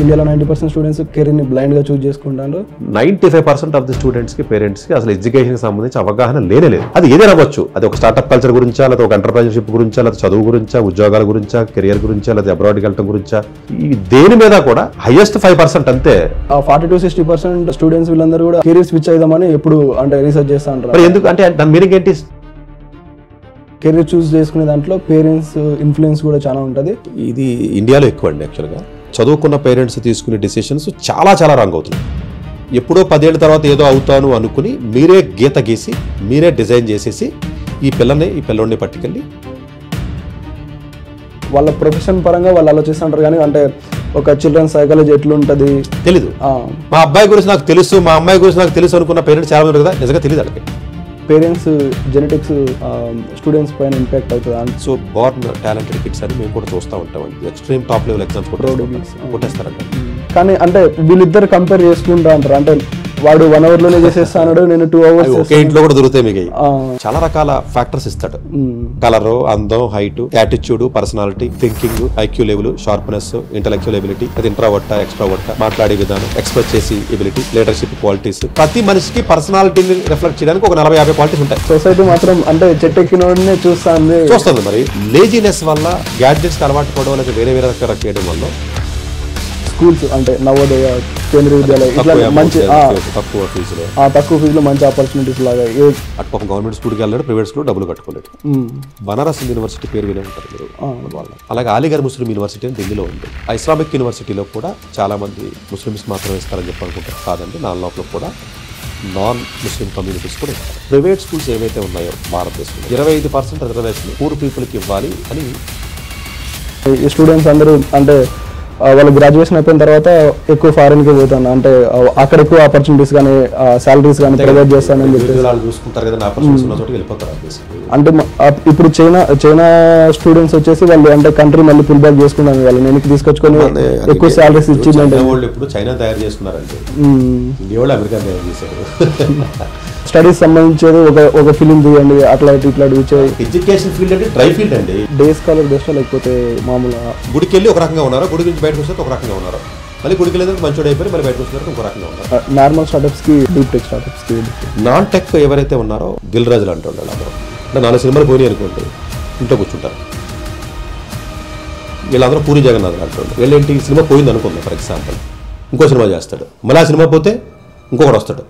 ఇండియాలో 90% స్టూడెంట్స్ కెరీర్ని బ్లైండ్గా చూస్ చేసుకుంటారు. 95% ఆఫ్ ది స్టూడెంట్స్కి పేరెంట్స్కి అసలు ఎడ్యుకేషన్కి సంబంధించి అవగాహన లేదు. అది ఏదైనా అవ్వచ్చు. అది ఒక స్టార్ట్అప్ కల్చర్ గురించా, లేదా ఒక ఎంటర్ప్రైజర్షిప్ గురించా, లేదా చదువు గురించా, ఉద్యోగాల గురించా, కెరియర్ గురించా, లేదా అబ్రాడ్కి వెళ్ళడం గురించా, ఈ దేని మీద కూడా హైయెస్ట్ 5% అంతే. 40-60% స్టూడెంట్స్ వీళ్ళందరూ కూడా కెరీర్ స్విచ్ అయిదామని ఎప్పుడు అంటే రీసెర్చ్ చేస్తా ఉంటారు. మరి ఎందుకు అంటే దాని మీనింగ్ ఏంటి? కెరీర్ చూస్ చేసుకునే దాంట్లో పేరెంట్స్ ఇన్ఫ్లుయెన్స్ కూడా చాలా ఉంటుంది. ఇది ఇండియాలో ఎక్కువ అండి. యాక్చువల్గా చదువుకున్న పేరెంట్స్ తీసుకునే డిసిషన్స్ చాలా రాంగ్ అవుతున్నాయి. ఎప్పుడో 10 ఏళ్ళ తర్వాత ఏదో అవుతాను అనుకుని మీరే గీత గీసి మీరే డిజైన్ చేసేసి ఈ పిల్లోడిని పట్టుకెళ్ళి వాళ్ళ ప్రొఫెషన్ పరంగా వాళ్ళు ఆలోచిస్తుంటారు. కానీ అంటే ఒక చిల్డ్రన్ సైకాలజీ ఎట్లుంటుంది తెలీదు. మా అబ్బాయి గురించి నాకు తెలుసు, మా అమ్మాయి గురించి నాకు తెలుసు అనుకున్న పేరెంట్స్ చాలా మంది కదా, నిజంగా తెలియదు వాళ్ళకి. పేరెంట్స్ జెనెటిక్స్ స్టూడెంట్స్ పైన ఇంపాక్ట్ అవుతుంది. సో బోర్న్ టాలెంటెడ్ కిడ్స్ అని మేము కూడా చూస్తూ ఉంటామండి. ఎక్స్ట్రీమ్ టాప్ లెవెల్ ఎగ్జామ్స్ కూడా కొట్టేస్తారంట. కానీ అంటే వీళ్ళిద్దరు కంపేర్ చేసుకుంటా అంటారు. అంటే వాడు 1 hour లోనే చేసేస్తాడు, నేను 2 hours. ఒకే ఇంట్లో కూడా దొరుకుతాయి మీకు. చాలా రకాల ఫ్యాక్టర్స్ ఇస్తాడు. కలర్, అందం, height, attitude, personality, thinking, IQ level, sharpness, intellectual ability, అది ఇంట్రావర్ట్, ఎక్స్ట్రావర్ట్, మాట్లాడే విధానం, ఎక్స్ప్రెస్ చేసే ఎబిలిటీ, లీడర్షిప్ క్వాలిటీస్. ప్రతి మనిషికి పర్సనాలిటీని రిఫ్లెక్ట్ చేయడానికి ఒక 40-50 క్వాలిటీస్ ఉంటాయి. సొసైటీ మాత్రం అంటే చెట్టు ఎక్కినోడినే చూస్తుంది. మరి లేజినెస్ వల్ల, గ్యాడ్జెట్స్ అలవాటు పడడం, లేదా వేరే రకాల చేయడం వల్ల స్కూల్స్ అంటే నవోదయ, కేంద్రీయ విద్యాలయ ఇట్లా మంచి తక్కువ ఫీజులో మంచి ఆపర్చునిటీస్ లాగా. అటు గవర్నమెంట్ స్కూల్కి వెళ్ళాడు, ప్రైవేట్ స్కూల్ డబ్బులు కట్టుకోలేదు. బనారస్ యూనివర్సిటీ పేరు వినే ఉంటారు మీరు. అలాగే అలీగఢ్ ముస్లిం యూనివర్సిటీ అని ఢిల్లీలో ఉంది. ఇస్లామిక్ యూనివర్సిటీలో కూడా చాలా మంది ముస్లిమ్స్ మాత్రమే ఇస్తారని చెప్పి అనుకుంటారు. కాదండి, నా లోపల కూడా నాన్ ముస్లిం కమ్యూనిటీస్ కూడా ఇస్తారు. ప్రైవేట్ స్కూల్స్ ఏవైతే ఉన్నాయో భారతదేశంలో 25% రిజర్వేషన్ పూర్ పీపుల్కి ఇవ్వాలి అని స్టూడెంట్స్ అందరూ అంటే వాళ్ళు గ్రాడ్యుయేషన్ అయిపోయిన తర్వాత ఎక్కువ ఫారెన్కి పోతాను, అంటే అక్కడ ఎక్కువ ఆపర్చునిటీస్ కానీ సాలరీస్ కానీ ప్రొవైడ్ చేస్తానని చెప్పి చూసుకుంటారు కదా. అంటే ఇప్పుడు చైనా స్టూడెంట్స్ వచ్చేసి వాళ్ళు అంటే కంట్రీ మళ్ళీ పుల్ బ్యాక్ చేసుకున్నాను, వాళ్ళు నేను తీసుకొచ్చుకొని ఎక్కువ సాలరీస్ ఇచ్చిందంటే వాళ్ళు ఇప్పుడు చైనా తయారు చేసుకున్నారంటే అమెరికా తయారు చేశారు. స్టడీస్ సంబంధించేది ఒక ఫిలిం తీయండి, అట్లా ఇట్లా ఎడ్యుకేషన్ ఫీల్డ్ అంటే డ్రై ఫీల్డ్ అండి. డే స్కాలర్ బెస్ట్ లేకపోతే మామూలుగా గుడికి వెళ్ళి ఒక రకంగా ఉన్నారు, గుడి నుంచి బయటకు వస్తే ఒక రకంగా ఉన్నారు, మళ్ళీ గుడికి వెళ్ళేందుకు మంచోడు అయిపోయి మళ్ళీ బయటకు వస్తున్నారు ఒక రకంగా ఉన్నారు. నార్మల్ స్టార్ట్అప్స్ కి, డీప్ టెక్ స్టార్ట్అప్స్ కి, నాన్ టెక్ ఎవరైతే ఉన్నారో దిల్ రాజులు అంటారు. అందరూ అంటే 4 సినిమాలు పోయి అనుకుంటారు, ఇంట్లో కూర్చుంటారు. వీళ్ళందరూ పూరి జగన్నాథ్ అంటారు. వీళ్ళేంటి, సినిమా పోయింది అనుకుందాం ఫర్ ఎగ్జాంపుల్, ఇంకో సినిమా చేస్తాడు, మళ్ళీ ఆ సినిమా పోతే ఇంకొకటి వస్తాడు.